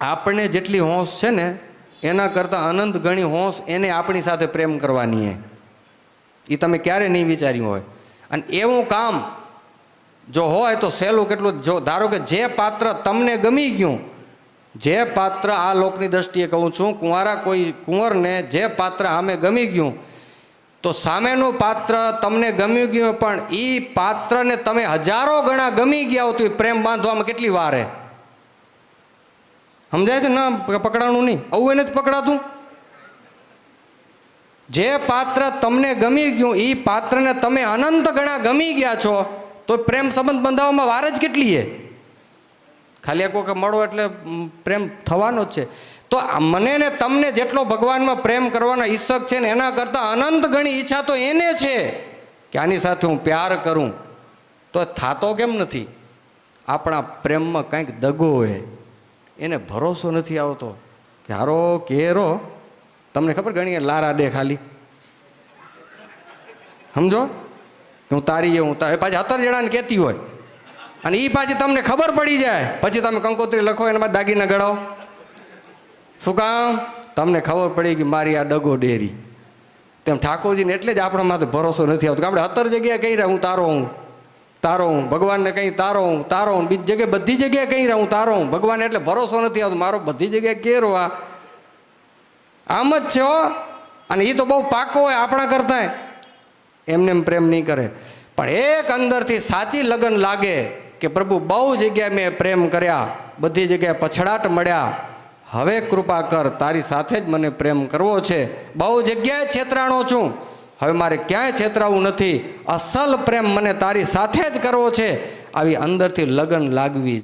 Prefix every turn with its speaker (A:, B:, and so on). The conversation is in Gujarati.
A: આપણે જેટલી હોંશ છે ને એના કરતાં અનંત ગણી હોંશ એને આપણી સાથે પ્રેમ કરવાની છે. એ તમે ક્યારે નહીં વિચાર્યું હોય. અને એવું કામ જો હોય તો સહેલું કેટલું. જો ધારો કે જે પાત્ર તમને ગમી ગયું, જે પાત્ર આ લોકની દ્રષ્ટિએ કહું છું, કુંવારા કોઈ કુંવરને જે પાત્ર સામે ગમી ગયું, તો સામેનું પાત્ર તમને ગમી ગયું પણ એ પાત્રને તમે હજારો ગણા ગમી ગયા હો તો એ પ્રેમ બાંધવામાં કેટલી વાર હે? સમજાય છે? ના પકડાણું નહીં, આવું નથી પકડાતું. જે પાત્ર તમને ગમી ગયું એ પાત્રને તમે અનંત ગણા ગમી ગયા છો તો પ્રેમ સંબંધ બંધાવવામાં વાર જ કેટલી છે? ખાલી એક વખત મળો એટલે પ્રેમ થવાનો જ છે. તો મને ને તમને જેટલો ભગવાનમાં પ્રેમ કરવાનો ઈચ્છક છે ને એના કરતાં અનંત ગણી ઈચ્છા તો એને છે કે આની સાથે હું પ્યાર કરું. તો થાતો કેમ નથી? આપણા પ્રેમમાં કંઈક દગો હોય, એને ભરોસો નથી આવતો કે હારો કેરો. તમને ખબર ઘણી લારા દે ખાલી, સમજો હું તારી હું પાછી 17 જણાને કહેતી હોય અને એ પાછી તમને ખબર પડી જાય પછી તમે કંકોત્રી લખો એના દાગીના ગળાવો. શું કામ? તમને ખબર પડી કે મારી આ ડગો ડેરી. તેમ ઠાકોરજીને એટલે જ આપણા માથે ભરોસો નથી આવતો કે આપણે 17 જગ્યાએ કહી રહ્યા હું તારો હું તારો હું, ભગવાનને કંઈ તારો હું તારો હું, બીજી જગ્યાએ બધી જગ્યાએ કહી રહ્યા હું તારો હું. ભગવાન એટલે ભરોસો નથી આવતો મારો બધી જગ્યાએ કેરો. આમ જ છે હો. અને એ તો બહુ પાકો હોય આપણા કરતાં, એમને એમ પ્રેમ નહીં કરે. પણ એક અંદરથી સાચી લગન લાગે કે પ્રભુ બહુ જગ્યાએ મેં પ્રેમ કર્યા, બધી જગ્યાએ પછડાટ મળ્યા, હવે કૃપા કર, તારી સાથે જ મને પ્રેમ કરવો છે. બહુ જગ્યાએ છેતરાણો છું, હવે મારે ક્યાંય છેતરાવું નથી, અસલ પ્રેમ મને તારી સાથે જ કરવો છે. આવી અંદરથી લગન લાગવી.